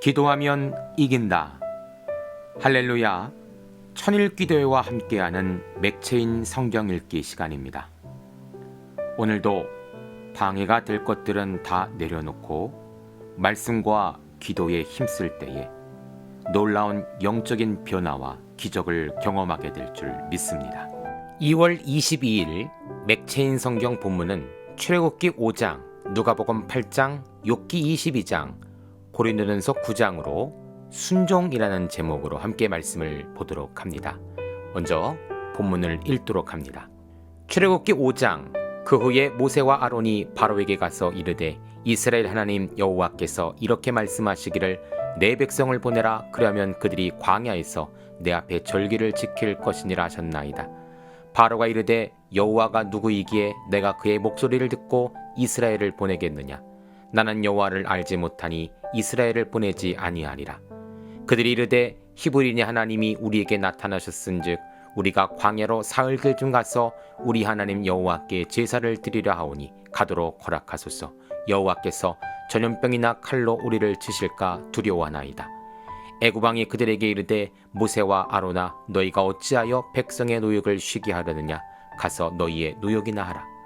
기도하면 이긴다. 할렐루야. 천일기도회와 함께하는 맥체인 성경 읽기 시간입니다. 오늘도 방해가 될 것들은 다 내려놓고 말씀과 기도에 힘쓸 때에 놀라운 영적인 변화와 기적을 경험하게 될 줄 믿습니다. 2월 22일 맥체인 성경 본문은 출애굽기 5장, 누가복음 8장, 욥기 22장, 고린도전서 9장으로 순종이라는 제목으로 함께 말씀을 보도록 합니다. 먼저 본문을 읽도록 합니다. 출애굽기 5장. 그 후에 모세와 아론이 바로에게 가서 이르되 이스라엘 하나님 여호와께서 이렇게 말씀하시기를 내 백성을 보내라. 그러면 그들이 광야에서 내 앞에 절기를 지킬 것이니라 하셨나이다. 바로가 이르되 여호와가 누구이기에 내가 그의 목소리를 듣고 이스라엘을 보내겠느냐. 나는 여호와를 알지 못하니 이스라엘을 보내지 아니하리라. 그들이 이르되 히브리니 하나님이 우리에게 나타나셨은즉 우리가 광야로 사흘길 중 가서 우리 하나님 여호와께 제사를 드리려 하오니 가도록 허락하소서. 여호와께서 전염병이나 칼로 우리를 치실까 두려워하나이다. 애굽 왕이 그들에게 이르되 모세와 아론아 너희가 어찌하여 백성의 노역을 쉬게 하려느냐. 가서 너희의 노역이나 하라.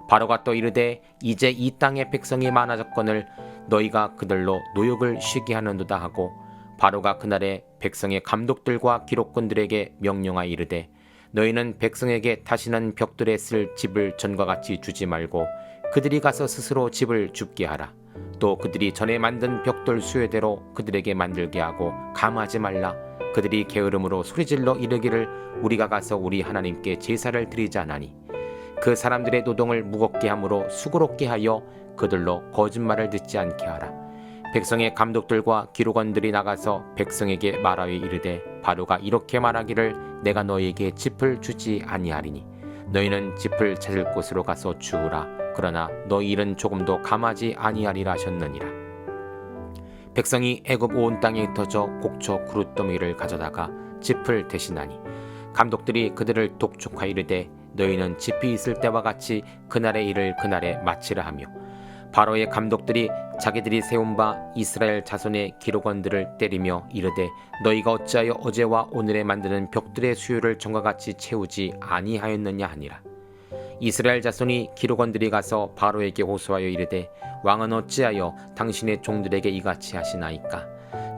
바로가 또 이르되 이제 이 땅의 백성이 많아졌거늘 너희가 그들로 노역을 쉬게 하는도다 하고 바로가 그날에 백성의 감독들과 기록관들에게 명령하여 이르되 너희는 백성에게 다시는 벽돌에 쓸 집을 전과 같이 주지 말고 그들이 가서 스스로 집을 줍게 하라. 또 그들이 전에 만든 벽돌 수요대로 그들에게 만들게 하고 감하지 말라. 그들이 게으름으로 소리질러 이르기를 우리가 가서 우리 하나님께 제사를 드리지 않으니 그 사람들의 노동을 무겁게 함으로 수고롭게 하여 그들로 거짓말을 듣지 않게 하라. 백성의 감독들과 기록원들이 나가서 백성에게 말하여 이르되 바로가 이렇게 말하기를 내가 너희에게 짚을 주지 아니하리니 너희는 짚을 찾을 곳으로 가서 주우라. 그러나 너희 일은 조금도 감하지 아니하리라 하셨느니라. 백성이 애굽 온 땅에 흩어져 곡초 그릇더미를 가져다가 짚을 대신하니 감독들이 그들을 독촉하여 이르되 너희는 짚이 있을 때와 같이 그날의 일을 그날에 마치라 하며 바로의 감독들이 자기들이 세운 바 이스라엘 자손의 기록원들을 때리며 이르되 너희가 어찌하여 어제와 오늘에 만드는 벽들의 수요를 전과 같이 채우지 아니하였느냐 하니라. 이스라엘 자손이 기록원들이 가서 바로에게 호소하여 이르되 왕은 어찌하여 당신의 종들에게 이같이 하시나이까.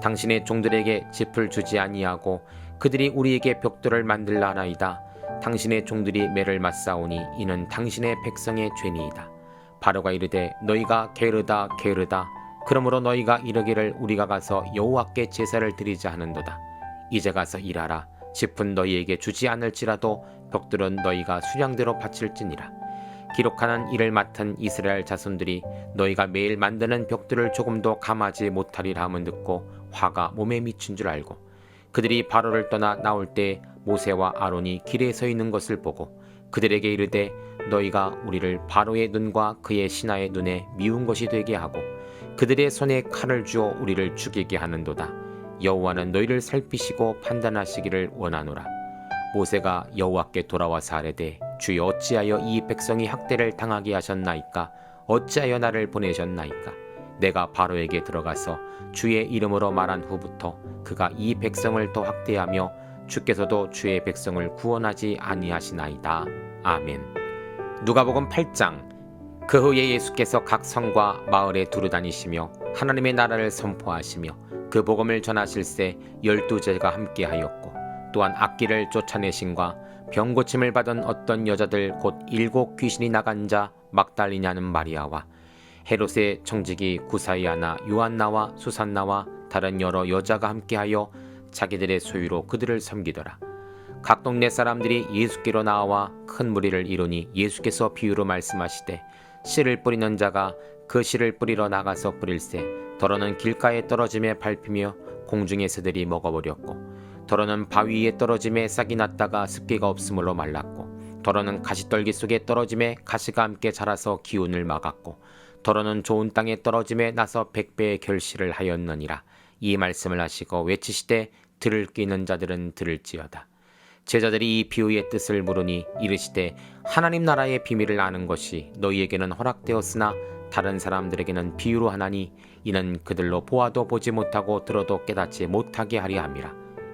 당신의 종들에게 짚을 주지 아니하고 그들이 우리에게 벽돌을 만들라 하나이다. 당신의 종들이 매를 맞사오니 이는 당신의 백성의 죄니이다. 바로가 이르되 너희가 게으르다 게으르다. 그러므로 너희가 이르기를 우리가 가서 여호와께 제사를 드리자 하는도다. 이제 가서 일하라. 짚은 너희에게 주지 않을지라도 벽돌은 너희가 수량대로 바칠지니라. 기록하는 일을 맡은 이스라엘 자손들이 너희가 매일 만드는 벽돌을 조금도 감하지 못하리라 함을 듣고 화가 몸에 미친 줄 알고 그들이 바로를 떠나 나올 때 모세와 아론이 길에 서 있는 것을 보고 그들에게 이르되 너희가 우리를 바로의 눈과 그의 신하의 눈에 미운 것이 되게 하고 그들의 손에 칼을 주어 우리를 죽이게 하는도다. 여호와는 너희를 살피시고 판단하시기를 원하노라. 모세가 여호와께 돌아와서 아뢰되 주여 어찌하여 이 백성이 학대를 당하게 하셨나이까. 어찌하여 나를 보내셨나이까. 내가 바로에게 들어가서 주의 이름으로 말한 후부터 그가 이 백성을 더 학대하며 주께서도 주의 백성을 구원하지 아니하시나이다. 아멘. 누가복음 8장. 그 후에 예수께서 각 성과 마을에 두루다니시며 하나님의 나라를 선포하시며 그 복음을 전하실새 12제가 함께하였고 또한 악기를 쫓아내신과 병고침을 받은 어떤 여자들 곧 7 귀신이 나간 자 막달리냐는 마리아와 헤롯의 청지기 구사이아나 요한나와 수산나와 다른 여러 여자가 함께하여 자기들의 소유로 그들을 섬기더라. 각 동네 사람들이 예수께로 나와 큰 무리를 이루니 예수께서 비유로 말씀하시되 씨를 뿌리는 자가 그 씨를 뿌리러 나가서 뿌릴새 더러는 길가에 떨어짐에 밟히며 공중의 새들이 먹어버렸고 더러는 바위 위에 떨어짐에 싹이 났다가 습기가 없으므로 말랐고 더러는 가시떨기 속에 떨어짐에 가시가 함께 자라서 기운을 막았고 더러는 좋은 땅에 떨어짐에 나서 100배의 결실을 하였느니라. 이 말씀을 하시고 외치시되 들을 끼는 자들은 들을지어다. 제자들이 이 비유의 뜻을 물으니 이르시되 하나님 나라의 비밀을 아는 것이 너희에게는 허락되었으나 다른 사람들에게는 비유로 하나니 이는 그들로 보아도 보지 못하고 들어도 깨닫지 못하게 하려 함이라.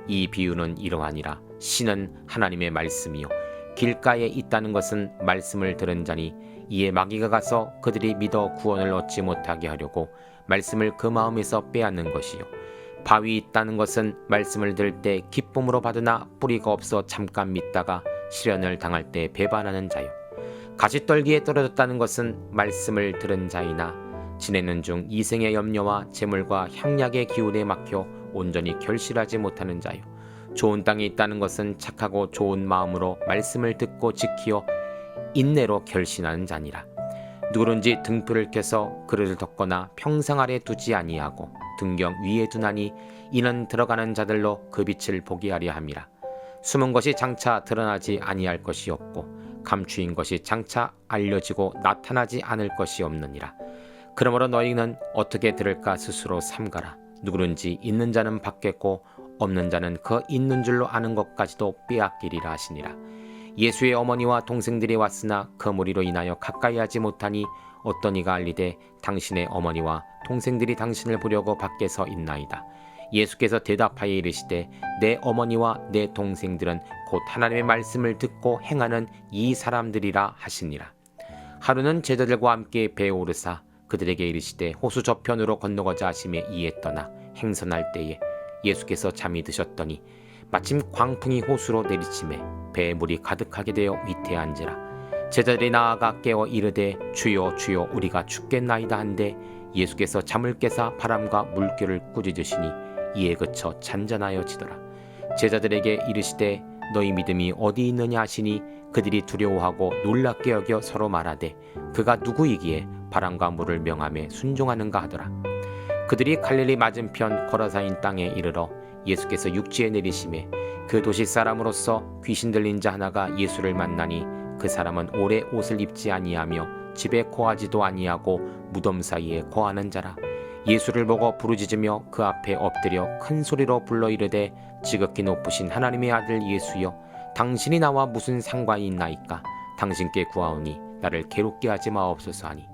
이 비유는 이러하니라. 신은 하나님의 말씀이요 길가에 있다는 것은 말씀을 들은 자니 이에 마귀가 가서 그들이 믿어 구원을 얻지 못하게 하려고 말씀을 그 마음에서 빼앗는 것이요 바위 있다는 것은 말씀을 들을 때 기쁨으로 받으나 뿌리가 없어 잠깐 믿다가 시련을 당할 때 배반하는 자요 가시떨기에 떨어졌다는 것은 말씀을 들은 자이나 지내는 중 이생의 염려와 재물과 향락의 기운에 막혀 온전히 결실하지 못하는 자요 좋은 땅에 있다는 것은 착하고 좋은 마음으로 말씀을 듣고 지키어 인내로 결신하는 자니라. 누구든지 등불을 켜서 그릇을 덮거나 평상 아래 두지 아니하고 등경 위에 두나니 이는 들어가는 자들로 그 빛을 보게 하려 함이라. 숨은 것이 장차 드러나지 아니할 것이 없고 감추인 것이 장차 알려지고 나타나지 않을 것이 없느니라. 그러므로 너희는 어떻게 들을까 스스로 삼가라. 누구든지 있는 자는 받겠고 없는 자는 그 있는 줄로 아는 것까지도 빼앗기리라 하시니라. 예수의 어머니와 동생들이 왔으나 그 무리로 인하여 가까이 하지 못하니 어떤 이가 알리되 당신의 어머니와 동생들이 당신을 보려고 밖에 서 있나이다. 예수께서 대답하여 이르시되 내 어머니와 내 동생들은 곧 하나님의 말씀을 듣고 행하는 이 사람들이라 하시니라. 하루는 제자들과 함께 배에 오르사 그들에게 이르시되 호수 저편으로 건너가자 하시매 이에 떠나 행선할 때에 예수께서 잠이 드셨더니 마침 광풍이 호수로 내리치매 배에 물이 가득하게 되어 위태한지라. 제자들이 나아가 깨어 이르되 주여 주여 우리가 죽겠나이다 한데 예수께서 잠을 깨사 바람과 물결을 꾸짖으시니 이에 그쳐 잔잔하여지더라. 제자들에게 이르시되 너희 믿음이 어디 있느냐 하시니 그들이 두려워하고 놀랍게 여겨 서로 말하되 그가 누구이기에 바람과 물을 명함에 순종하는가 하더라. 그들이 갈릴리 맞은편 거라사인 땅에 이르러 예수께서 육지에 내리심에 그 도시 사람으로서 귀신 들린 자 하나가 예수를 만나니 그 사람은 오래 옷을 입지 아니하며 집에 거하지도 아니하고 무덤 사이에 거하는 자라. 예수를 보고 부르짖으며 그 앞에 엎드려 큰 소리로 불러 이르되 지극히 높으신 하나님의 아들 예수여 당신이 나와 무슨 상관이 있나이까. 당신께 구하오니 나를 괴롭게 하지 마옵소서 하니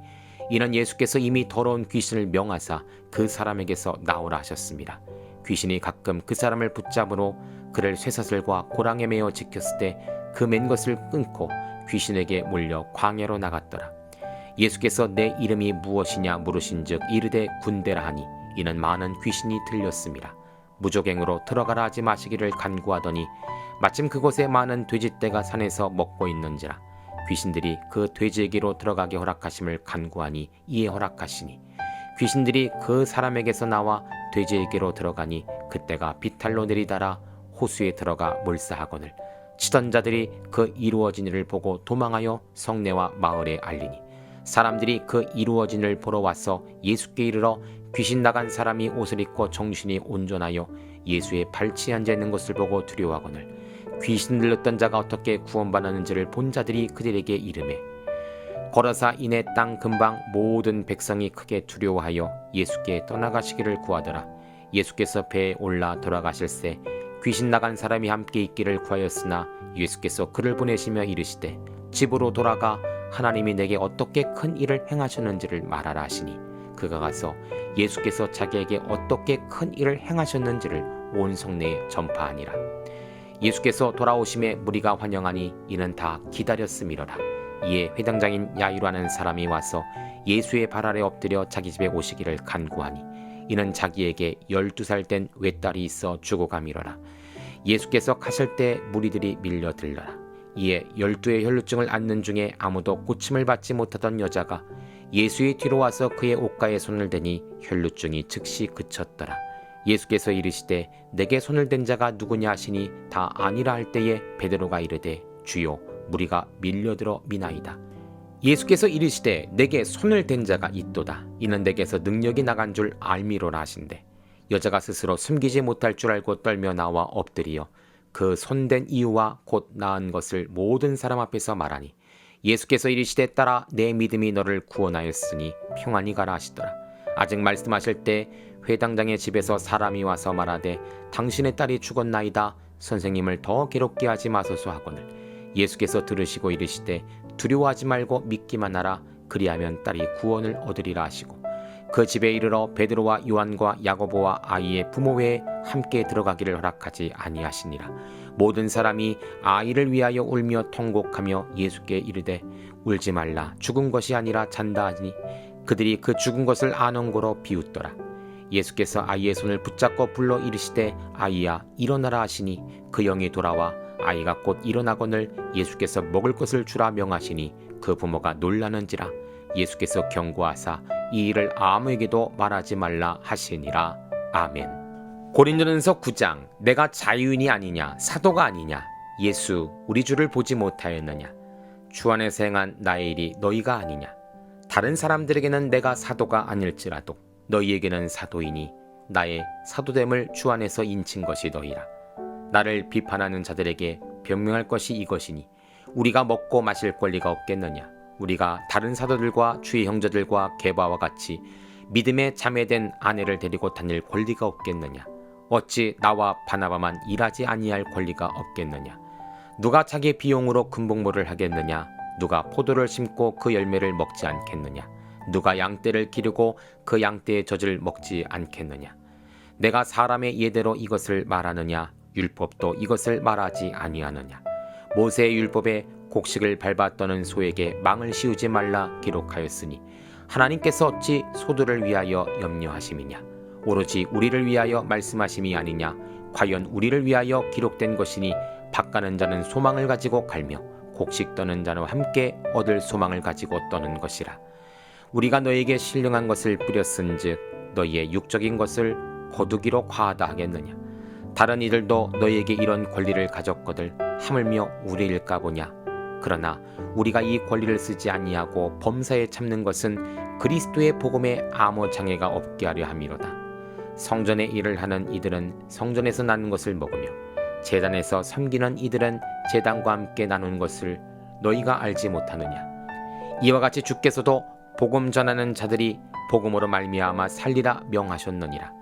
이는 예수께서 이미 더러운 귀신을 명하사 그 사람에게서 나오라 하셨습니다. 귀신이 가끔 그 사람을 붙잡으러 그를 쇠사슬과 고랑에 매어 지켰을 때 그 맨 것을 끊고 귀신에게 몰려 광야로 나갔더라. 예수께서 내 이름이 무엇이냐 물으신즉 이르되 군대라 하니 이는 많은 귀신이 들렸습니다. 무조갱으로 들어가라 하지 마시기를 간구하더니 마침 그곳에 많은 돼지떼가 산에서 먹고 있는지라. 귀신들이 그 돼지에게로 들어가게 허락하심을 간구하니 이에 허락하시니 귀신들이 그 사람에게서 나와 돼지에게로 들어가니 그때가 비탈로 내리다라 호수에 들어가 몰사하거늘 치던 자들이 그 이루어진 일을 보고 도망하여 성내와 마을에 알리니 사람들이 그 이루어진 일을 보러 와서 예수께 이르러 귀신 나간 사람이 옷을 입고 정신이 온전하여 예수의 발치에 앉아 있는 것을 보고 두려워하거늘 귀신 들렸던 자가 어떻게 구원받았는지를 본 자들이 그들에게 이르매 거라사 이내 땅 근방 모든 백성이 크게 두려워하여 예수께 떠나가시기를 구하더라. 예수께서 배에 올라 돌아가실새 귀신 나간 사람이 함께 있기를 구하였으나 예수께서 그를 보내시며 이르시되 집으로 돌아가 하나님이 내게 어떻게 큰 일을 행하셨는지를 말하라 하시니 그가 가서 예수께서 자기에게 어떻게 큰 일을 행하셨는지를 온 성내에 전파하니라. 예수께서 돌아오심에 무리가 환영하니 이는 다 기다렸음이로라. 이에 회당장인 야이로라는 사람이 와서 예수의 발 아래 엎드려 자기 집에 오시기를 간구하니 이는 자기에게 12살 된 외딸이 있어 죽어가미로라. 예수께서 가실 때 무리들이 밀려들더라. 이에 12의 혈루증을 앓는 중에 아무도 고침을 받지 못하던 여자가 예수의 뒤로 와서 그의 옷가에 손을 대니 혈루증이 즉시 그쳤더라. 예수께서 이르시되 내게 손을 댄 자가 누구냐 하시니 다 아니라 할 때에 베드로가 이르되 주여 무리가 밀려들어 미나이다. 예수께서 이르시되 내게 손을 댄 자가 있도다. 이는 내게서 능력이 나간 줄 알미로라 하신대. 여자가 스스로 숨기지 못할 줄 알고 떨며 나와 엎드리어 그 손댄 이유와 곧 나은 것을 모든 사람 앞에서 말하니 예수께서 이르시되 딸아 내 믿음이 너를 구원하였으니 평안히 가라 하시더라. 아직 말씀하실 때 회당장의 집에서 사람이 와서 말하되 당신의 딸이 죽었나이다. 선생님을 더 괴롭게 하지 마소서 하거늘 예수께서 들으시고 이르시되 두려워하지 말고 믿기만 하라. 그리하면 딸이 구원을 얻으리라 하시고 그 집에 이르러 베드로와 요한과 야고보와 아이의 부모 외에 함께 들어가기를 허락하지 아니하시니라. 모든 사람이 아이를 위하여 울며 통곡하며 예수께 이르되 울지 말라, 죽은 것이 아니라 잔다 하니 그들이 그 죽은 것을 아는 고로 비웃더라. 예수께서 아이의 손을 붙잡고 불러 이르시되 아이야 일어나라 하시니 그 영이 돌아와 아이가 곧 일어나거늘 예수께서 먹을 것을 주라 명하시니 그 부모가 놀라는지라. 예수께서 경고하사 이 일을 아무에게도 말하지 말라 하시니라. 아멘. 고린도전서 9장 내가 자유인이 아니냐 사도가 아니냐 예수 우리 주를 보지 못하였느냐 주 안에서 행한 나의 일이 너희가 아니냐 다른 사람들에게는 내가 사도가 아닐지라도 너희에게는 사도이니 나의 사도됨을 주 안에서 인친 것이 너희라. 나를 비판하는 자들에게 변명할 것이 이것이니 우리가 먹고 마실 권리가 없겠느냐 우리가 다른 사도들과 주의 형제들과 게바와 같이 믿음에 자매된 아내를 데리고 다닐 권리가 없겠느냐 어찌 나와 바나바만 일하지 아니할 권리가 없겠느냐 누가 자기 비용으로 금복무를 하겠느냐 누가 포도를 심고 그 열매를 먹지 않겠느냐 누가 양떼를 기르고 그 양떼의 젖을 먹지 않겠느냐 내가 사람의 예대로 이것을 말하느냐 율법도 이것을 말하지 아니하느냐 모세의 율법에 곡식을 밟아 떠는 소에게 망을 씌우지 말라 기록하였으니 하나님께서 어찌 소들을 위하여 염려하심이냐 오로지 우리를 위하여 말씀하심이 아니냐 과연 우리를 위하여 기록된 것이니 밭가는 자는 소망을 가지고 갈며 곡식 떠는 자와 함께 얻을 소망을 가지고 떠는 것이라. 우리가 너에게 신령한 것을 뿌렸은즉 너희의 육적인 것을 거두기로 과하다 하겠느냐 다른 이들도 너희에게 이런 권리를 가졌거들 하물며 우리일까 보냐 그러나 우리가 이 권리를 쓰지 아니하고 범사에 참는 것은 그리스도의 복음에 아무 장애가 없게 하려 함이로다. 성전의 일을 하는 이들은 성전에서 나는 것을 먹으며 제단에서 섬기는 이들은 제단과 함께 나눈 것을 너희가 알지 못하느냐. 이와 같이 주께서도 복음 전하는 자들이 복음으로 말미암아 살리라 명하셨느니라.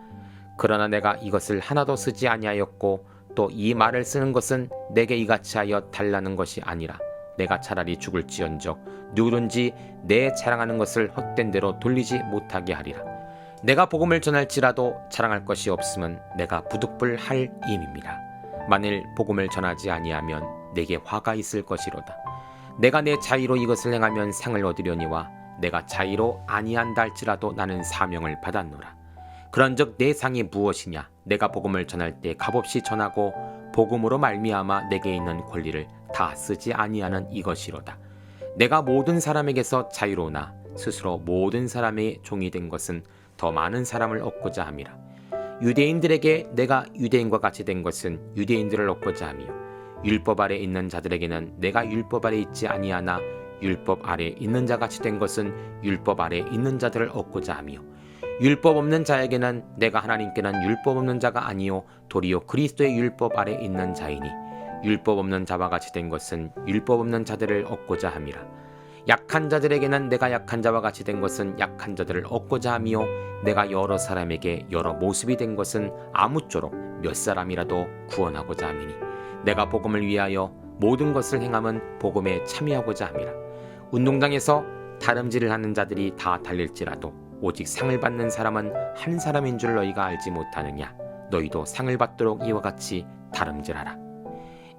그러나 내가 이것을 하나도 쓰지 아니하였고 또 이 말을 쓰는 것은 내게 이같이 하여 달라는 것이 아니라 내가 차라리 죽을지언정 누구든지 내 자랑하는 것을 헛된 대로 돌리지 못하게 하리라. 내가 복음을 전할지라도 자랑할 것이 없으면 내가 부득불할 임입니다. 만일 복음을 전하지 아니하면 내게 화가 있을 것이로다. 내가 내 자의로 이것을 행하면 상을 얻으려니와 내가 자의로 아니한다 할지라도 나는 사명을 받았노라. 그런즉 내 상이 무엇이냐? 내가 복음을 전할 때 값없이 전하고 복음으로 말미암아 내게 있는 권리를 다 쓰지 아니하는 이것이로다. 내가 모든 사람에게서 자유로우나 스스로 모든 사람의 종이 된 것은 더 많은 사람을 얻고자 함이라. 유대인들에게 내가 유대인과 같이 된 것은 유대인들을 얻고자 하며 율법 아래 있는 자들에게는 내가 율법 아래 있지 아니하나 율법 아래 있는 자 같이 된 것은 율법 아래 있는 자들을 얻고자 하며 율법 없는 자에게는 내가 하나님께는 율법 없는 자가 아니요 도리어 그리스도의 율법 아래 있는 자이니 율법 없는 자와 같이 된 것은 율법 없는 자들을 얻고자 함이라. 약한 자들에게는 내가 약한 자와 같이 된 것은 약한 자들을 얻고자 하며 내가 여러 사람에게 여러 모습이 된 것은 아무쪼록 몇 사람이라도 구원하고자 함이니 내가 복음을 위하여 모든 것을 행함은 복음에 참여하고자 함이라. 운동장에서 다름질을 하는 자들이 다 달릴지라도 오직 상을 받는 사람은 한 사람인 줄 너희가 알지 못하느냐. 너희도 상을 받도록 이와 같이 다름질하라.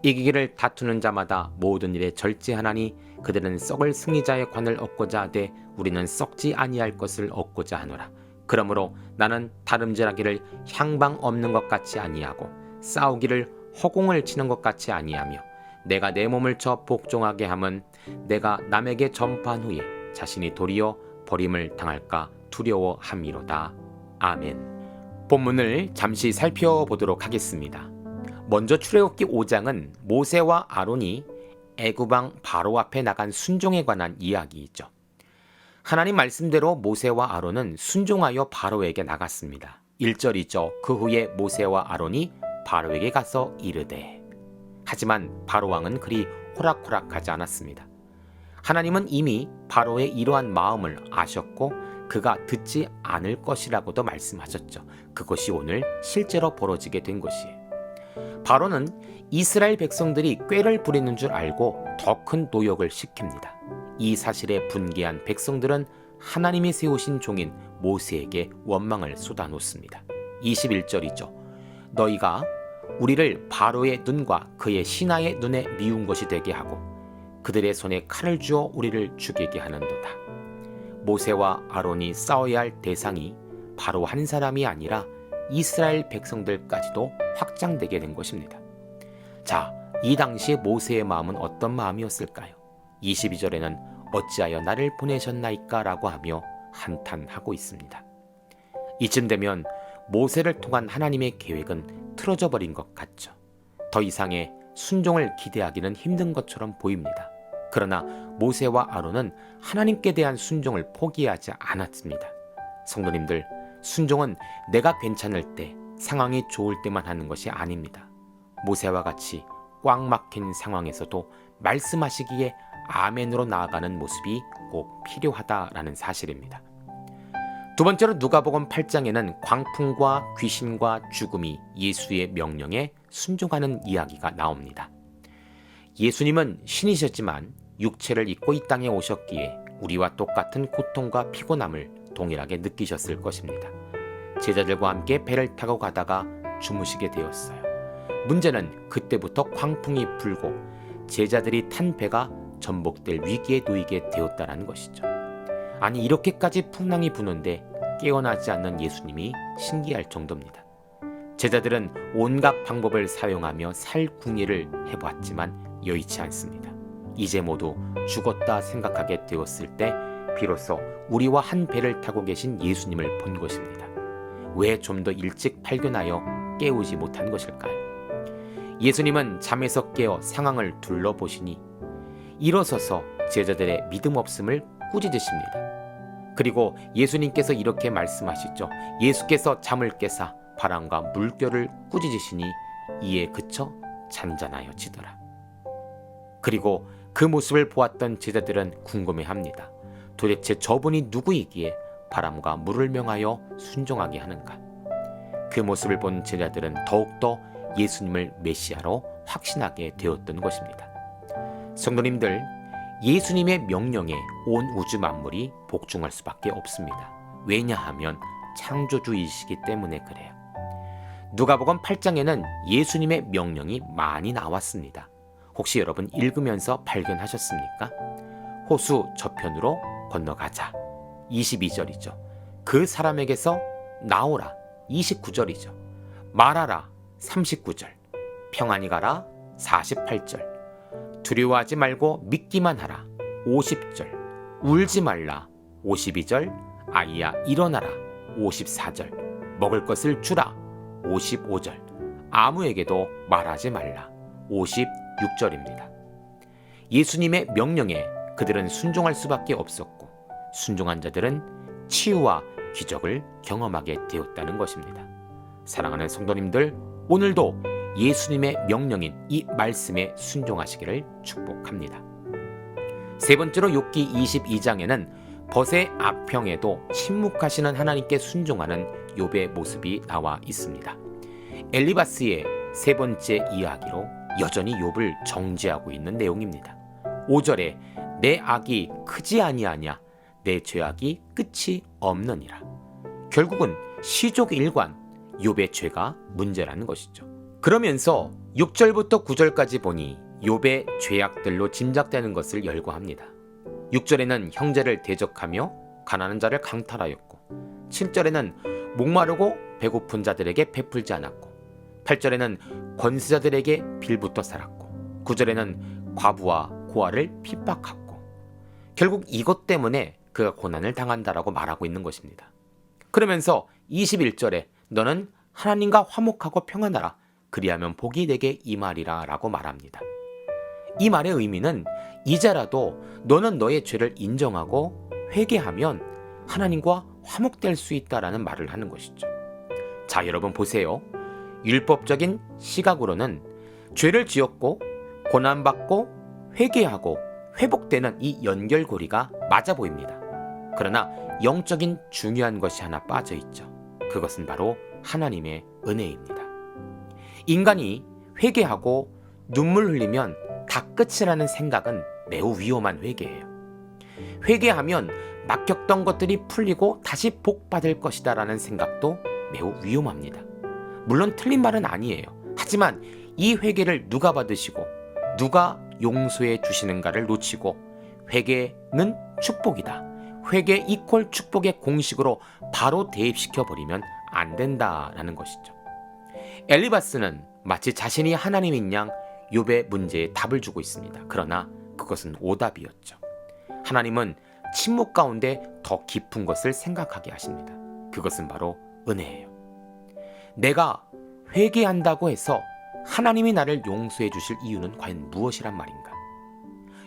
이기기를 다투는 자마다 모든 일에 절제하나니 그들은 썩을 승리자의 관을 얻고자 하되 우리는 썩지 아니할 것을 얻고자 하노라. 그러므로 나는 다름질하기를 향방 없는 것 같이 아니하고 싸우기를 허공을 치는 것 같이 아니하며 내가 내 몸을 쳐 복종하게 함은 내가 남에게 전파한 후에 자신이 도리어 버림을 당할까 두려워함이로다. 아멘. 본문을 잠시 살펴보도록 하겠습니다. 먼저 출애굽기 5장은 모세와 아론이 애굽왕 바로 앞에 나간 순종에 관한 이야기이죠. 하나님 말씀대로 모세와 아론은 순종하여 바로에게 나갔습니다. 1절이죠. 그 후에 모세와 아론이 바로에게 가서 이르되. 하지만 바로왕은 그리 호락호락하지 않았습니다. 하나님은 이미 바로의 이러한 마음을 아셨고 그가 듣지 않을 것이라고도 말씀하셨죠. 그것이 오늘 실제로 벌어지게 된 것이에요. 바로는 이스라엘 백성들이 꾀를 부리는 줄 알고 더 큰 노역을 시킵니다. 이 사실에 분개한 백성들은 하나님이 세우신 종인 모세에게 원망을 쏟아놓습니다. 21절이죠. 너희가 우리를 바로의 눈과 그의 신하의 눈에 미운 것이 되게 하고 그들의 손에 칼을 주어 우리를 죽이게 하는도다. 모세와 아론이 싸워야 할 대상이 바로 한 사람이 아니라 이스라엘 백성들까지도 확장되게 된 것입니다. 자, 이 당시에 모세의 마음은 어떤 마음이었을까요? 22절에는 어찌하여 나를 보내셨나이까 라고 하며 한탄하고 있습니다. 이쯤 되면 모세를 통한 하나님의 계획은 틀어져 버린 것 같죠. 더 이상의 순종을 기대하기는 힘든 것처럼 보입니다. 그러나 모세와 아론은 하나님께 대한 순종을 포기하지 않았습니다. 성도님들, 순종은 내가 괜찮을 때, 상황이 좋을 때만 하는 것이 아닙니다. 모세와 같이 꽉 막힌 상황에서도 말씀하시기에 아멘으로 나아가는 모습이 꼭 필요하다라는 사실입니다. 두 번째로 누가복음 8장에는 광풍과 귀신과 죽음이 예수의 명령에 순종하는 이야기가 나옵니다. 예수님은 신이셨지만 육체를 입고 이 땅에 오셨기에 우리와 똑같은 고통과 피곤함을 동일하게 느끼셨을 것입니다. 제자들과 함께 배를 타고 가다가 주무시게 되었어요. 문제는 그때부터 광풍이 불고 제자들이 탄 배가 전복될 위기에 놓이게 되었다는 것이죠. 아니, 이렇게까지 풍랑이 부는데 깨어나지 않는 예수님이 신기할 정도입니다. 제자들은 온갖 방법을 사용하며 살궁리를 해보았지만 여의치 않습니다. 이제 모두 죽었다 생각하게 되었을 때 비로소 우리와 한 배를 타고 계신 예수님을 본 것입니다. 왜 좀 더 일찍 발견하여 깨우지 못한 것일까요? 예수님은 잠에서 깨어 상황을 둘러보시니 일어서서 제자들의 믿음 없음을 꾸짖으십니다. 그리고 예수님께서 이렇게 말씀하시죠. 예수께서 잠을 깨사 바람과 물결을 꾸짖으시니 이에 그쳐 잔잔하여지더라. 그리고 그 모습을 보았던 제자들은 궁금해합니다. 도대체 저분이 누구이기에 바람과 물을 명하여 순종하게 하는가? 그 모습을 본 제자들은 더욱더 예수님을 메시아로 확신하게 되었던 것입니다. 성도님들, 예수님의 명령에 온 우주 만물이 복종할 수밖에 없습니다. 왜냐하면 창조주이시기 때문에 그래요. 누가복음 8장에는 예수님의 명령이 많이 나왔습니다. 혹시 여러분 읽으면서 발견하셨습니까? 호수 저편으로 건너가자. 22절이죠. 그 사람에게서 나오라. 29절이죠. 말하라. 39절. 평안히 가라. 48절. 두려워하지 말고 믿기만 하라. 50절. 울지 말라. 52절. 아이야 일어나라. 54절. 먹을 것을 주라. 55절. 아무에게도 말하지 말라. 56절입니다. 예수님의 명령에 그들은 순종할 수밖에 없었고 순종한 자들은 치유와 기적을 경험하게 되었다는 것입니다. 사랑하는 성도님들, 오늘도 예수님의 명령인 이 말씀에 순종하시기를 축복합니다. 세 번째로 욥기 22장에는 벗의 악평에도 침묵하시는 하나님께 순종하는 욥의 모습이 나와 있습니다. 엘리바스의 세 번째 이야기로 여전히 욥을 정죄하고 있는 내용입니다. 5절에 내 악이 크지 아니하냐 내 죄악이 끝이 없느니라. 결국은 시족 일관 욥의 죄가 문제라는 것이죠. 그러면서 6절부터 9절까지 보니 욥의 죄악들로 짐작되는 것을 열거합니다. 6절에는 형제를 대적하며 가난한 자를 강탈하였고 7절에는 목마르고 배고픈 자들에게 베풀지 않았고 8절에는 권세자들에게 빌붙어 살았고 9절에는 과부와 고아를 핍박하고 결국 이것 때문에 그가 고난을 당한다라고 말하고 있는 것입니다. 그러면서 21절에 너는 하나님과 화목하고 평안하라 그리하면 복이 내게 임하리라 라고 말합니다. 이 말의 의미는 이제라도 너는 너의 죄를 인정하고 회개하면 하나님과 화목될 수 있다라는 말을 하는 것이죠. 자, 여러분 보세요. 율법적인 시각으로는 죄를 지었고 고난받고 회개하고 회복되는 이 연결고리가 맞아 보입니다. 그러나 영적인 중요한 것이 하나 빠져 있죠. 그것은 바로 하나님의 은혜입니다. 인간이 회개하고 눈물 흘리면 다 끝이라는 생각은 매우 위험한 회개예요. 회개하면 막혔던 것들이 풀리고 다시 복받을 것이다 라는 생각도 매우 위험합니다. 물론 틀린 말은 아니에요. 하지만 이 회개를 누가 받으시고 누가 용서해 주시는가를 놓치고 회개는 축복이다, 회개 이퀄 축복의 공식으로 바로 대입시켜 버리면 안 된다라는 것이죠. 엘리바스는 마치 자신이 하나님인 양 욥의 문제에 답을 주고 있습니다. 그러나 그것은 오답이었죠. 하나님은 침묵 가운데 더 깊은 것을 생각하게 하십니다. 그것은 바로 은혜예요. 내가 회개한다고 해서 하나님이 나를 용서해 주실 이유는 과연 무엇이란 말인가?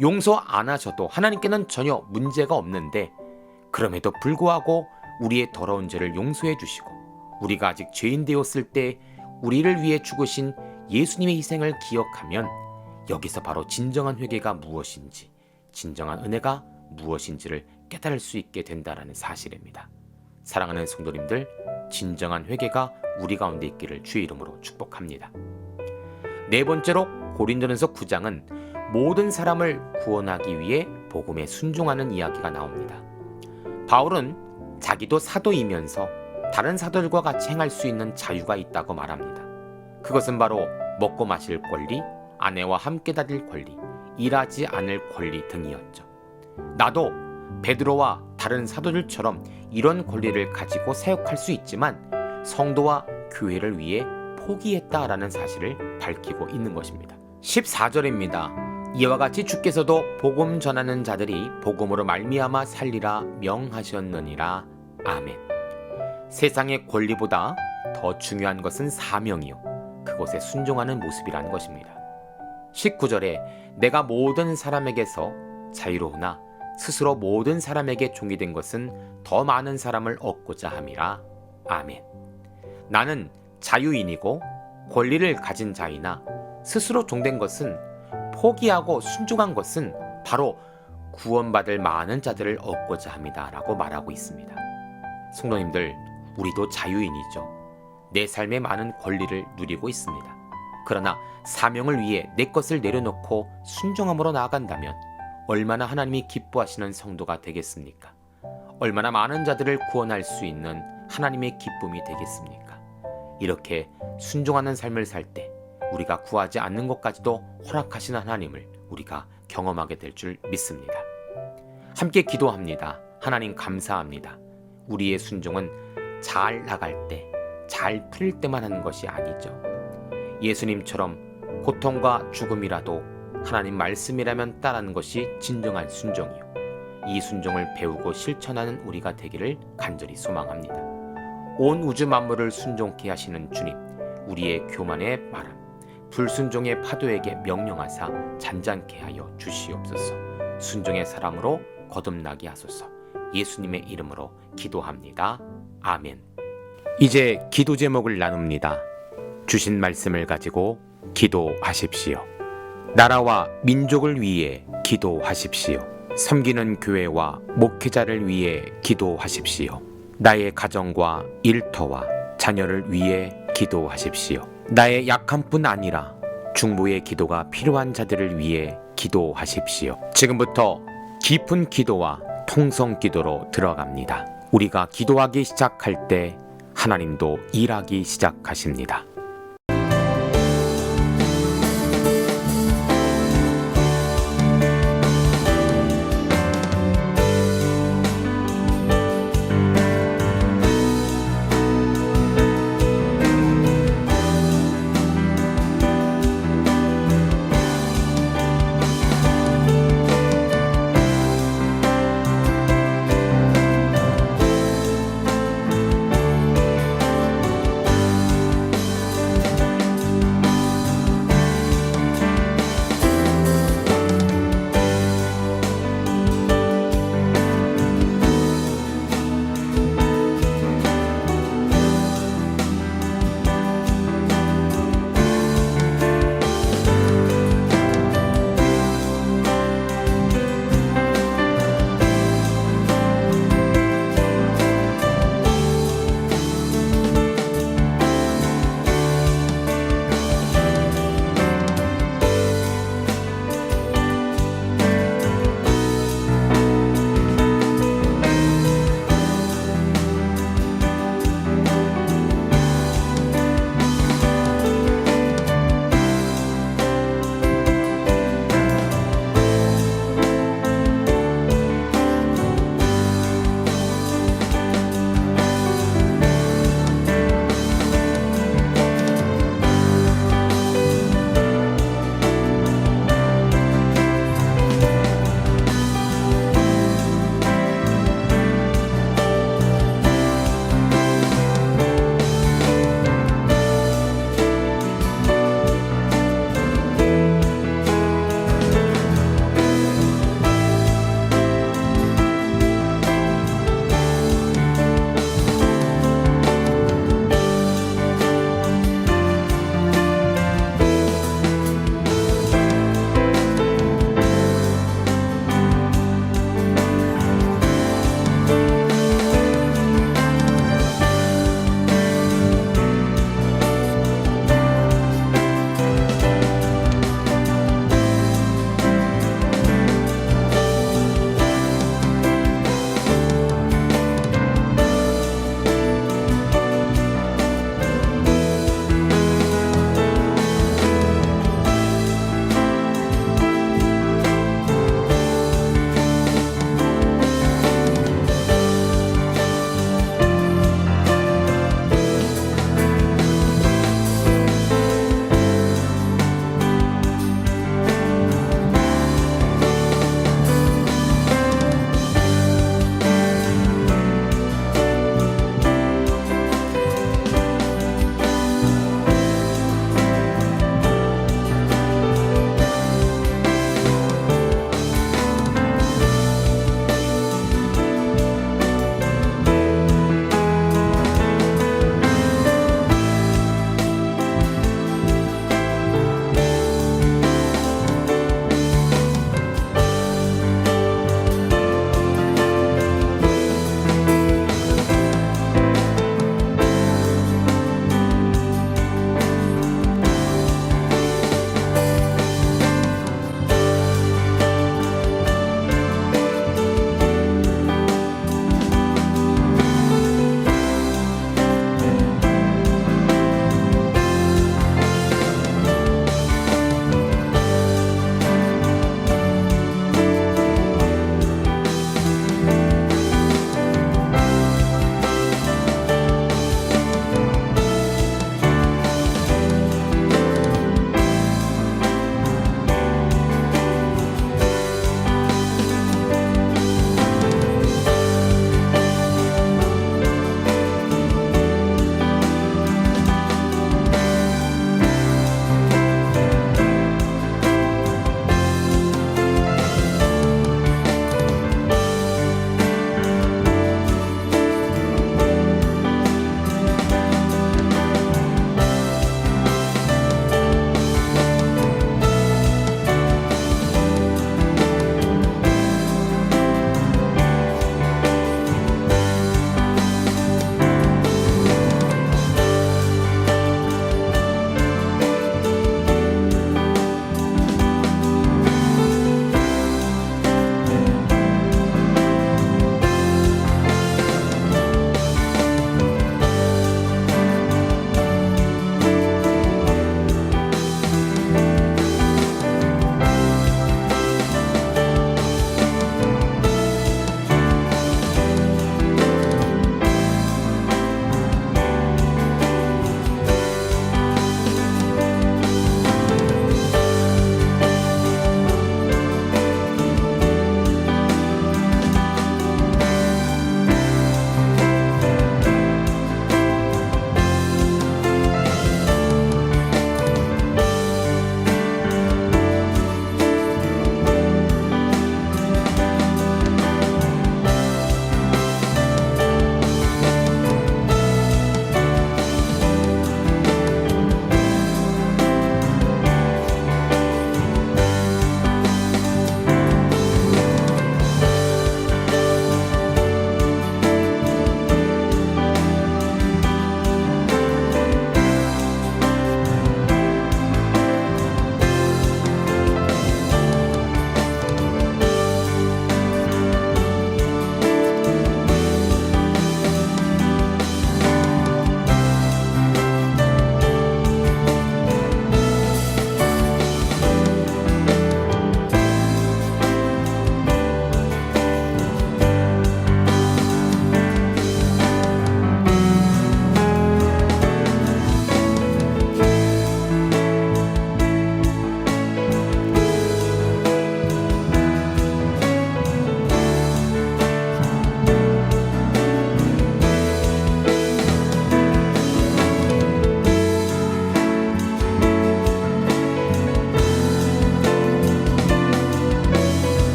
용서 안 하셔도 하나님께는 전혀 문제가 없는데 그럼에도 불구하고 우리의 더러운 죄를 용서해 주시고 우리가 아직 죄인 되었을 때 우리를 위해 죽으신 예수님의 희생을 기억하면 여기서 바로 진정한 회개가 무엇인지, 진정한 은혜가 무엇인지를 깨달을 수 있게 된다는 사실입니다. 사랑하는 성도님들, 진정한 회개가 우리 가운데 있기를 주의 이름으로 축복합니다. 네 번째로 고린도전서 9장은 모든 사람을 구원하기 위해 복음에 순종하는 이야기가 나옵니다. 바울은 자기도 사도이면서 다른 사도들과 같이 행할 수 있는 자유가 있다고 말합니다. 그것은 바로 먹고 마실 권리, 아내와 함께 다닐 권리, 일하지 않을 권리 등이었죠. 나도 베드로와 다른 사도들처럼 이런 권리를 가지고 사역할 수 있지만 성도와 교회를 위해 포기했다라는 사실을 밝히고 있는 것입니다. 14절입니다. 이와 같이 주께서도 복음 전하는 자들이 복음으로 말미암아 살리라 명하셨느니라. 아멘. 세상의 권리보다 더 중요한 것은 사명이요, 그것에 순종하는 모습이라는 것입니다. 19절에 내가 모든 사람에게서 자유로우나 스스로 모든 사람에게 종이 된 것은 더 많은 사람을 얻고자 함이라. 아멘. 나는 자유인이고 권리를 가진 자이나 스스로 종된 것은, 포기하고 순종한 것은 바로 구원받을 많은 자들을 얻고자 합니다 라고 말하고 있습니다. 성도님들, 우리도 자유인이죠. 내 삶에 많은 권리를 누리고 있습니다. 그러나 사명을 위해 내 것을 내려놓고 순종함으로 나아간다면 얼마나 하나님이 기뻐하시는 성도가 되겠습니까? 얼마나 많은 자들을 구원할 수 있는 하나님의 기쁨이 되겠습니까? 이렇게 순종하는 삶을 살 때 우리가 구하지 않는 것까지도 허락하시는 하나님을 우리가 경험하게 될 줄 믿습니다. 함께 기도합니다. 하나님 감사합니다. 우리의 순종은 잘 나갈 때, 잘 풀릴 때만 하는 것이 아니죠. 예수님처럼 고통과 죽음이라도 하나님 말씀이라면 따르는 것이 진정한 순종이요, 이 순종을 배우고 실천하는 우리가 되기를 간절히 소망합니다. 온 우주 만물을 순종케 하시는 주님, 우리의 교만의 바람, 불순종의 파도에게 명령하사 잔잔케 하여 주시옵소서. 순종의 사람으로 거듭나게 하소서. 예수님의 이름으로 기도합니다. 아멘. 이제 기도 제목을 나눕니다. 주신 말씀을 가지고 기도하십시오. 나라와 민족을 위해 기도하십시오. 섬기는 교회와 목회자를 위해 기도하십시오. 나의 가정과 일터와 자녀를 위해 기도하십시오. 나의 약함뿐 아니라 중보의 기도가 필요한 자들을 위해 기도하십시오. 지금부터 깊은 기도와 통성 기도로 들어갑니다. 우리가 기도하기 시작할 때 하나님도 일하기 시작하십니다.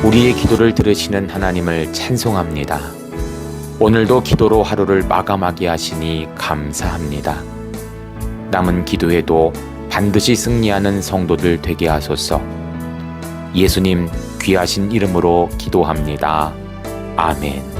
우리의 기도를 들으시는 하나님을 찬송합니다. 오늘도 기도로 하루를 마감하게 하시니 감사합니다. 남은 기도에도 반드시 승리하는 성도들 되게 하소서. 예수님 귀하신 이름으로 기도합니다. 아멘.